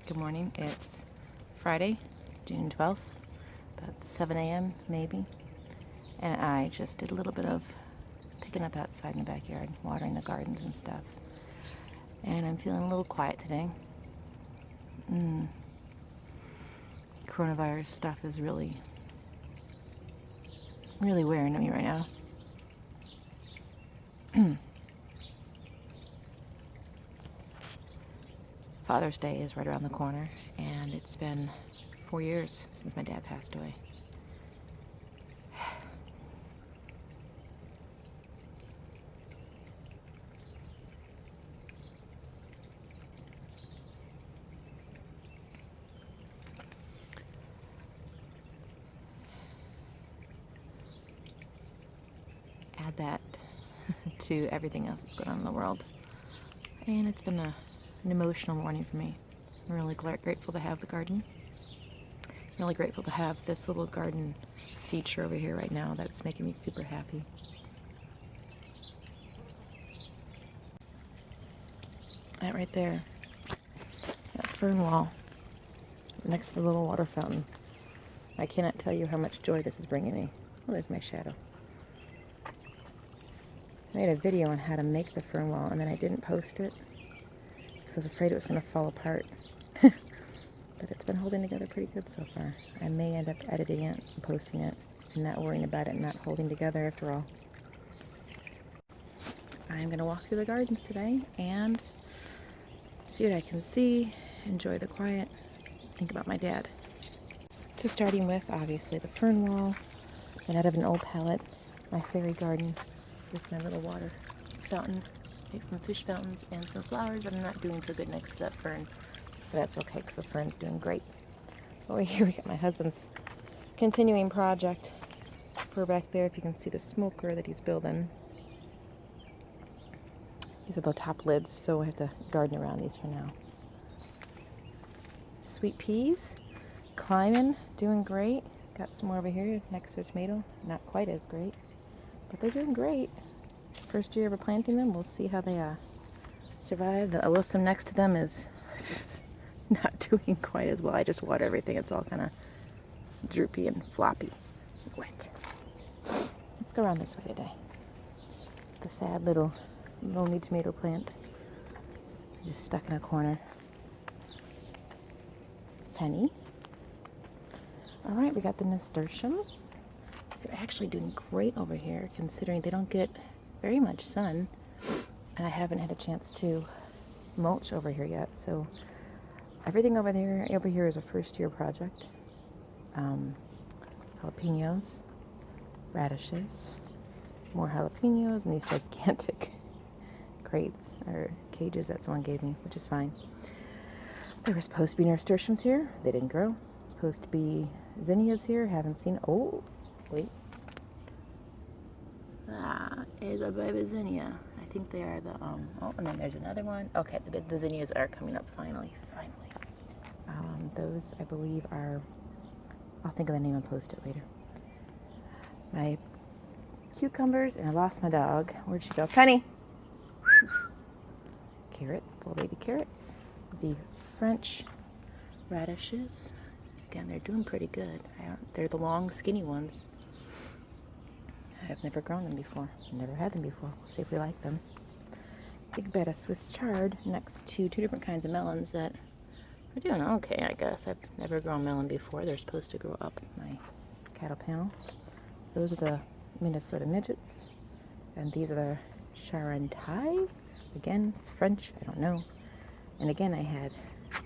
Good morning. It's Friday, June 12th, about 7 a.m. maybe. And I just did a little bit of picking up outside in the backyard, watering the gardens and stuff. And I'm feeling a little quiet today. Coronavirus stuff is really wearing at me right now. Father's Day is right around the corner, and it's been 4 years since my dad passed away. Add that to everything else that's going on in the world, and it's been an emotional morning for me. I'm really grateful to have the garden. I'm really grateful to have this little garden feature over here right now that's making me super happy. That right there, that fern wall next to the little water fountain. I cannot tell you how much joy this is bringing me. Oh, there's my shadow. I made a video on how to make the fern wall, and then I didn't post it because I was afraid it was going to fall apart. But it's been holding together pretty good so far. I may end up editing it and posting it and not worrying about it not holding together after all. I'm going to walk through the gardens today and see what I can see, enjoy the quiet, think about my dad. So starting with, obviously, the fern wall, and out of an old palette, my fairy garden with my little water fountain made from fish fountains and some flowers. I'm not doing so good next to that fern, but that's okay because the fern's doing great. Over here we got my husband's continuing project for back there. If you can see the smoker that he's building. These are the top lids, so I have to garden around these for now. Sweet peas, climbing, doing great. Got some more over here next to a tomato. Not quite as great, but they're doing great. First year ever planting them. We'll see how they survive. The alyssum next to them is not doing quite as well. I just water everything. It's all kind of droopy and floppy, wet. Let's go around this way today. The sad little lonely tomato plant, just stuck in a corner. Penny. All right, we got the nasturtiums. They're actually doing great over here, considering they don't get very much sun, and I haven't had a chance to mulch over here yet. So everything over here is a first-year project. Jalapenos, radishes, more jalapenos, and these gigantic crates or cages that someone gave me, which is fine. There were supposed to be nasturtiums here. They didn't grow. It's supposed to be zinnias here. Haven't seen. Oh, wait. Is a baby zinnia. I think they are the oh, and then there's another one. Okay, the zinnias are coming up finally. Those I believe are, I'll think of the name and post it later. My cucumbers, and I lost my dog. Where'd she go? Penny. Carrots, little baby carrots. The French radishes. Again, they're doing pretty good. They're the long, skinny ones. I've never grown them before. Never had them before. We'll see if we like them. Big bed of Swiss chard next to two different kinds of melons that are doing okay, I guess. I've never grown melon before. They're supposed to grow up my cattle panel. So those are the Minnesota midgets. And these are the Charentais. Again, it's French. I don't know. And again, I had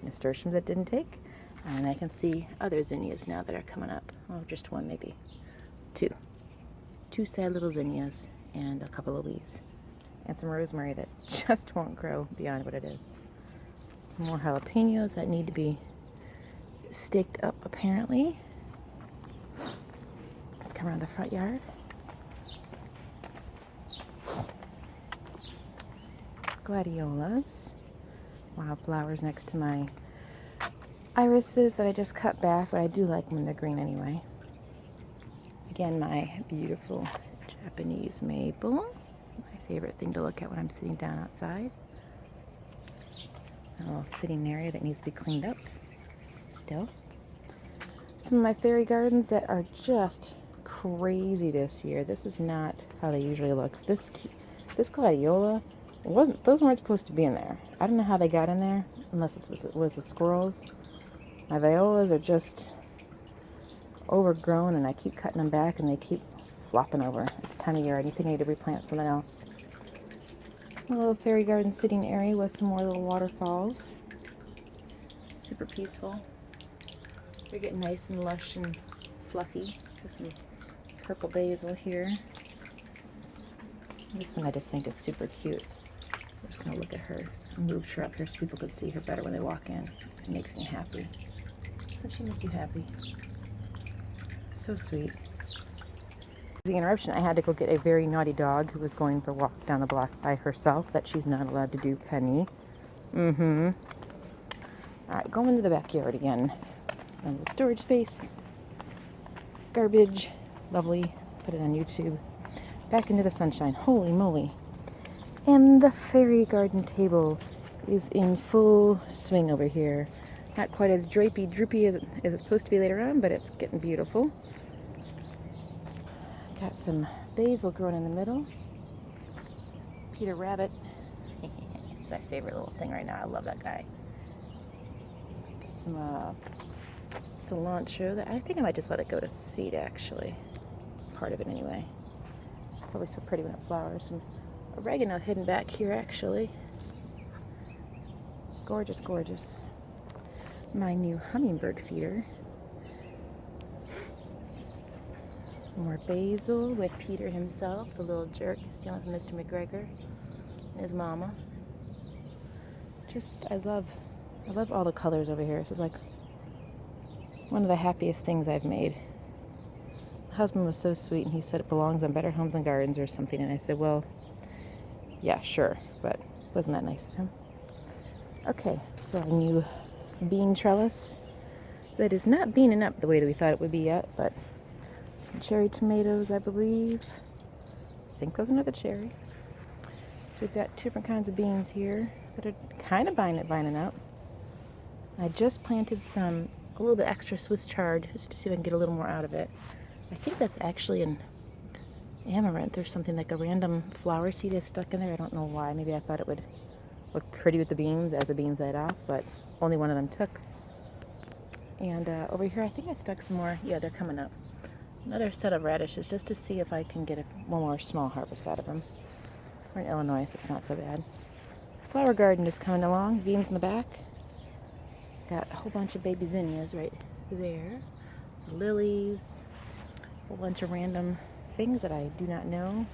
nasturtiums that didn't take. And I can see other zinnias now that are coming up. Oh, just one, maybe two. Two sad little zinnias and a couple of weeds. And some rosemary that just won't grow beyond what it is. Some more jalapenos that need to be staked up, apparently. Let's come around the front yard. Gladiolas. Wildflowers next to my irises that I just cut back, but I do like them when they're green anyway. Again, my beautiful Japanese maple. My favorite thing to look at when I'm sitting down outside. A little sitting area that needs to be cleaned up still. Some of my fairy gardens that are just crazy this year. This is not how they usually look. This gladiola, those weren't supposed to be in there. I don't know how they got in there, unless it was the squirrels. My violas are just overgrown, and I keep cutting them back, and they keep flopping over. It's time of year. I think I need to replant something else. A little fairy garden sitting area with some more little waterfalls. Super peaceful. They're getting nice and lush and fluffy with some purple basil here. This one I just think is super cute. I'm just going to look at her. I moved her up here so people could see her better when they walk in. It makes me happy. Doesn't she make you happy? So sweet. The interruption, I had to go get a very naughty dog who was going for a walk down the block by herself that she's not allowed to do, Penny. Alright, go into the backyard again. And the storage space. Garbage. Lovely. Put it on YouTube. Back into the sunshine. Holy moly. And the fairy garden table is in full swing over here. Not quite as droopy as it's supposed to be later on, but it's getting beautiful. Got some basil growing in the middle. Peter Rabbit. It's my favorite little thing right now. I love that guy. Got some cilantro that I think I might just let it go to seed, actually. Part of it anyway. It's always so pretty when it flowers. Some oregano hidden back here, actually. Gorgeous, gorgeous. My new hummingbird feeder. More basil with Peter himself, the little jerk stealing from Mr. McGregor and his mama. I love all the colors over here. This is like one of the happiest things I've made. My husband was so sweet, and he said it belongs on Better Homes and Gardens or something, and I said, well, yeah, sure, but wasn't that nice of him? Okay, so our new bean trellis that is not beaning up the way that we thought it would be yet, but cherry tomatoes, I believe. I think those are another cherry. So we've got two different kinds of beans here that are kind of binding up. I just planted a little bit extra Swiss chard just to see if I can get a little more out of it. I think that's actually an amaranth or something, like a random flower seed is stuck in there. I don't know why. Maybe I thought it would look pretty with the beans as the beans died off, but only one of them took. And over here, I think I stuck some more. Yeah, they're coming up. Another set of radishes just to see if I can get one more small harvest out of them. We're in Illinois, so it's not so bad. Flower garden is coming along. Beans in the back. Got a whole bunch of baby zinnias right there. Lilies. A whole bunch of random things that I do not know.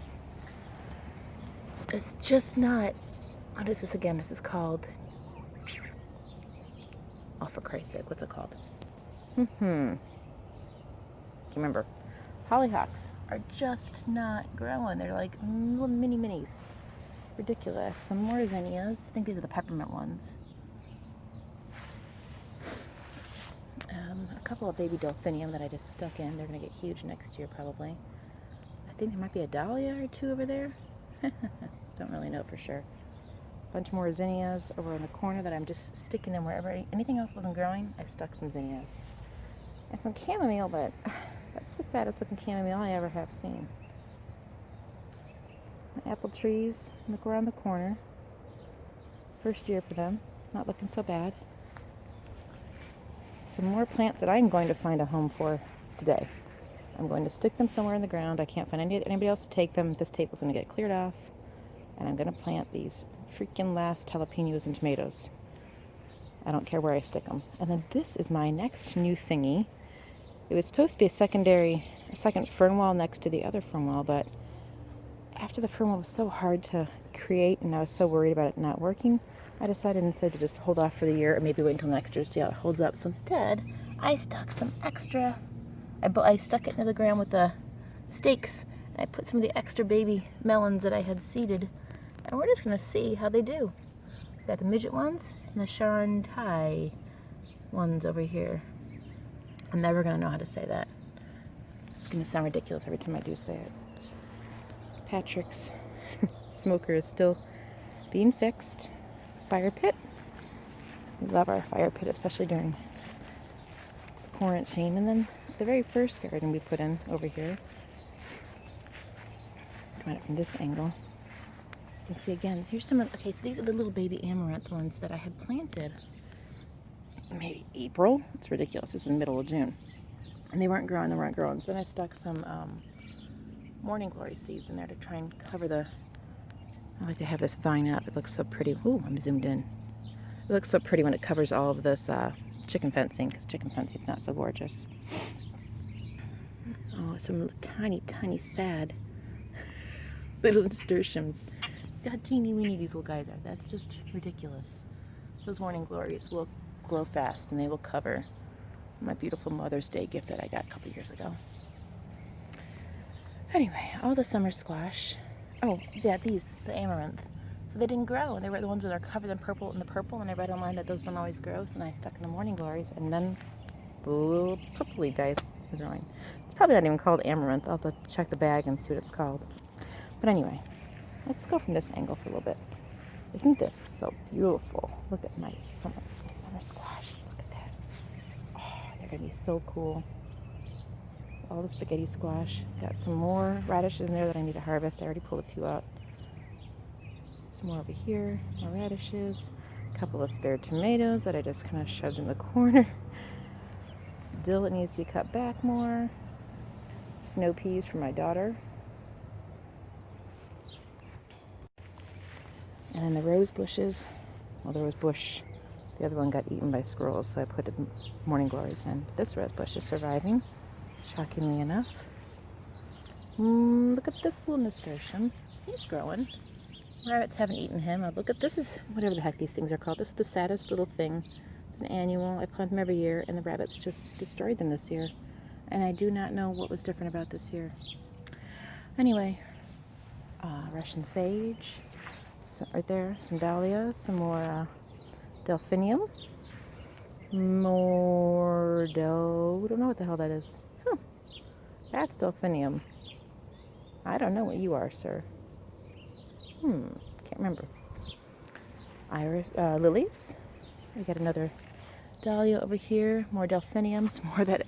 It's just not... What is this again? This is called... Oh, for Christ's sake, what's it called? Can't remember. Hollyhocks are just not growing. They're like little minis. Ridiculous. Some more zinnias. I think these are the peppermint ones. A couple of baby delphinium that I just stuck in. They're going to get huge next year probably. I think there might be a dahlia or two over there. Don't really know for sure. A bunch more zinnias over in the corner that I'm just sticking them wherever anything else wasn't growing. I stuck some zinnias. And some chamomile, but that's the saddest looking chamomile I ever have seen. My apple trees look around the corner. First year for them. Not looking so bad. Some more plants that I'm going to find a home for today. I'm going to stick them somewhere in the ground. I can't find anybody else to take them. This table's going to get cleared off. And I'm going to plant these freaking last jalapenos and tomatoes. I don't care where I stick them. And then this is my next new thingy. It was supposed to be a second fern wall next to the other fern wall, but after the fern wall was so hard to create and I was so worried about it not working, I decided instead to just hold off for the year or maybe wait until next year to see how it holds up. So instead, I stuck some extra, I stuck it into the ground with the stakes, and I put some of the extra baby melons that I had seeded, and we're just going to see how they do. We've got the midget ones and the Shanghai ones over here. I'm never going to know how to say that. It's going to sound ridiculous every time I do say it. Patrick's smoker is still being fixed. Fire pit. We love our fire pit, especially during quarantine. And then the very first garden we put in over here, come at it from this angle. You can see again, here's some of, okay, so these are the little baby amaranth ones that I had planted maybe April. It's ridiculous, it's in the middle of June. And they weren't growing. So then I stuck some morning glory seeds in there to try and cover the, I like to have this vine up. It looks so pretty. Ooh, I'm zoomed in. It looks so pretty when it covers all of this chicken fencing, because chicken fencing is not so gorgeous. Oh, some tiny, tiny, sad little nasturtiums. Look how teeny weeny these little guys are. That's just ridiculous. Those morning glories will grow fast and they will cover my beautiful Mother's Day gift that I got a couple years ago. Anyway, all the summer squash. Oh, yeah, these, the amaranth. So they didn't grow, and they were the ones that are covered in purple, and I read online that those don't always grow, so I stuck in the morning glories, and then the little purpley guys are growing. It's probably not even called amaranth. I'll have to check the bag and see what it's called. But anyway, let's go from this angle for a little bit. Isn't this so beautiful? Look at my summer squash. Look at that. Oh, they're going to be so cool. All the spaghetti squash. Got some more radishes in there that I need to harvest. I already pulled a few out. Some more over here. More radishes. A couple of spare tomatoes that I just kind of shoved in the corner. Dill that needs to be cut back more. Snow peas for my daughter. And then the rose bushes. Well, the rose bush. The other one got eaten by squirrels, so I put the morning glories in. This rose bush is surviving, shockingly enough. Look at this little nasturtium. He's growing. Rabbits haven't eaten him. Look at this, is whatever the heck these things are called. This is the saddest little thing. It's an annual. I plant them every year, and the rabbits just destroyed them this year. And I do not know what was different about this year. Anyway, Russian sage, right there. Some dahlias, some more delphinium, more I don't know what the hell that is. That's delphinium. I don't know what you are, sir. Can't remember. Iris, lilies. We got another dahlia over here, more delphinium, some more of that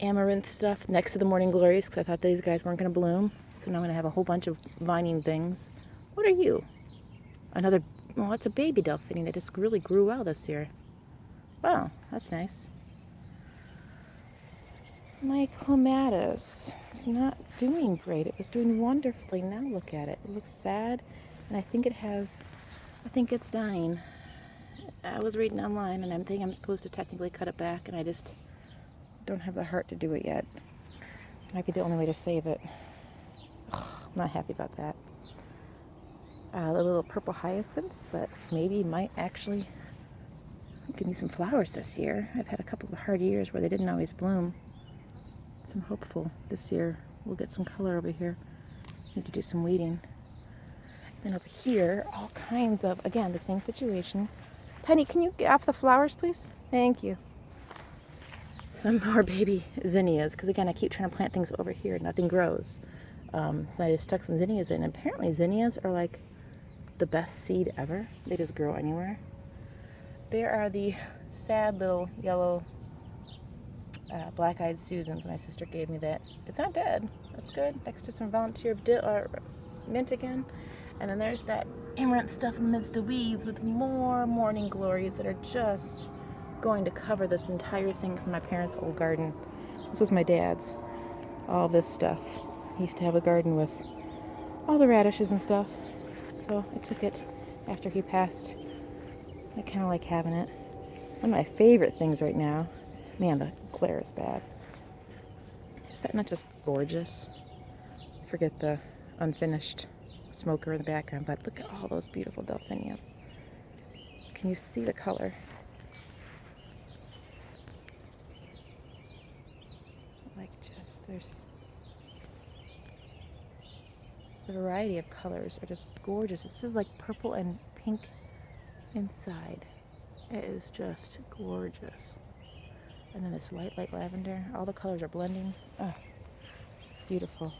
amaranth stuff next to the morning glories, because I thought these guys weren't going to bloom. So now I'm going to have a whole bunch of vining things. What are you? Another, well, it's a baby delphinium that just really grew well this year. Wow, that's nice. My clematis is not doing great. It was doing wonderfully. Now look at it. It looks sad, and I think it's dying. I was reading online, and I'm thinking I'm supposed to technically cut it back, and I just don't have the heart to do it yet. Might be the only way to save it. I'm not happy about that. The little purple hyacinths that maybe might actually give me some flowers this year. I've had a couple of hard years where they didn't always bloom. So I'm hopeful this year we'll get some color over here. Need to do some weeding. Then over here, all kinds of, again, the same situation. Penny, can you get off the flowers, please? Thank you. Some more baby zinnias, because again, I keep trying to plant things over here and nothing grows. So I just stuck some zinnias in. Apparently zinnias are like the best seed ever. They just grow anywhere. There are the sad little yellow black-eyed Susans. My sister gave me that. It's not dead. That's good. Next to some volunteer mint again. And then there's that amaranth stuff in the midst of weeds with more morning glories that are just going to cover this entire thing from my parents' old garden. This was my dad's. All this stuff. He used to have a garden with all the radishes and stuff. So I took it after he passed. I kind of like having it. One of my favorite things right now. Man, the glare is bad. Is that not just gorgeous? Forget the unfinished smoker in the background, but look at all those beautiful delphinium. Can you see the color? Like just, there's the variety of colors are just gorgeous. This is like purple and pink inside. It is just gorgeous. And then this light lavender. All the colors are blending. Oh, beautiful.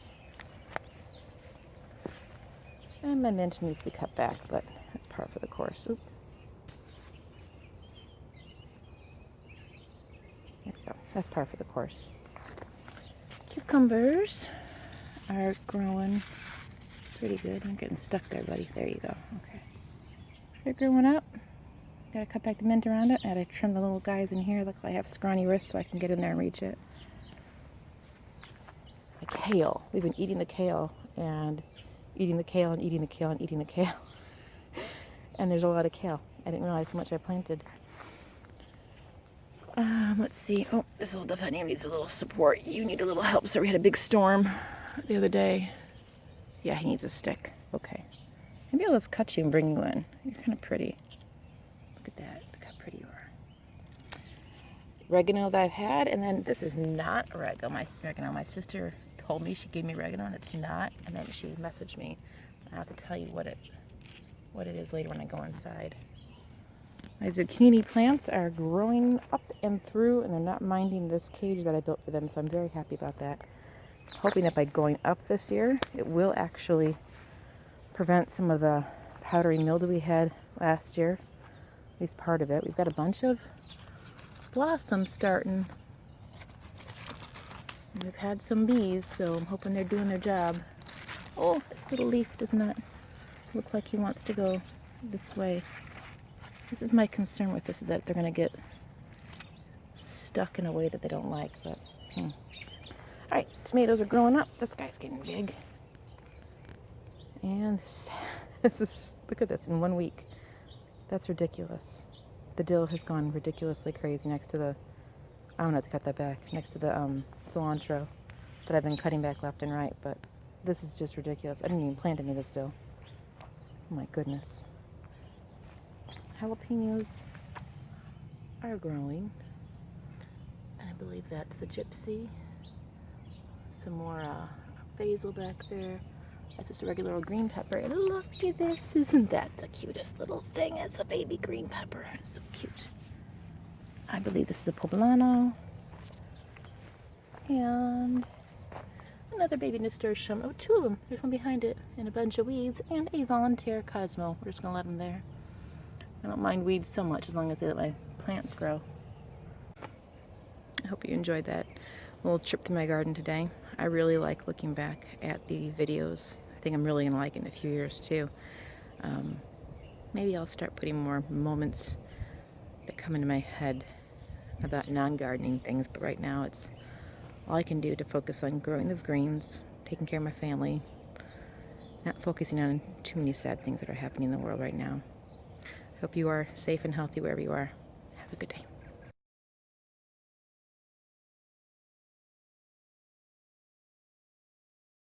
And my mint needs to be cut back, but that's par for the course. Oop. go. That's par for the course. Cucumbers are growing pretty good. I'm getting stuck there, buddy. There you go. Okay. They're growing up. Gotta cut back the mint around it. Gotta trim the little guys in here. Look, I have scrawny wrists so I can get in there and reach it. The kale. We've been eating the kale and eating the kale and eating the kale and eating the kale. And there's a lot of kale. I didn't realize how much I planted. Let's see. Oh, this little Defennium needs a little support. You need a little help. So we had a big storm the other day. Yeah, he needs a stick. Okay. Maybe I'll just cut you and bring you in. You're kind of pretty. Look at that. Look how pretty you are. Oregano that I've had, and then this is not oregano. My sister told me she gave me oregano, and it's not. And then she messaged me. I have to tell you what it is later when I go inside. My zucchini plants are growing up and through, and they're not minding this cage that I built for them, so I'm very happy about that. Hoping that by going up this year, it will actually prevent some of the powdery mildew we had last year, at least part of it. We've got a bunch of blossoms starting. And we've had some bees, so I'm hoping they're doing their job. Oh, this little leaf does not look like he wants to go this way. This is my concern with this, is that they're going to get stuck in a way that they don't like. But Alright, tomatoes are growing up. This guy's getting big. And this is, look at this, in 1 week. That's ridiculous. The dill has gone ridiculously crazy next to the, I'm going to have to cut that back, next to the cilantro that I've been cutting back left and right. But this is just ridiculous. I didn't even plant any of this dill. Oh my goodness. Jalapenos are growing. And I believe that's the gypsy. Some more basil back there. That's just a regular old green pepper. And look at this. Isn't that the cutest little thing? It's a baby green pepper. It's so cute. I believe this is a poblano. And another baby nasturtium. Oh, two of them. There's one behind it. And a bunch of weeds. And a volunteer Cosmo. We're just going to let them there. I don't mind weeds so much as long as they let my plants grow. I hope you enjoyed that little trip through my garden today. I really like looking back at the videos. I think I'm really going to like it in a few years too. Maybe I'll start putting more moments that come into my head about non-gardening things, but right now it's all I can do to focus on growing the greens, taking care of my family, not focusing on too many sad things that are happening in the world right now. I hope you are safe and healthy wherever you are. Have a good day.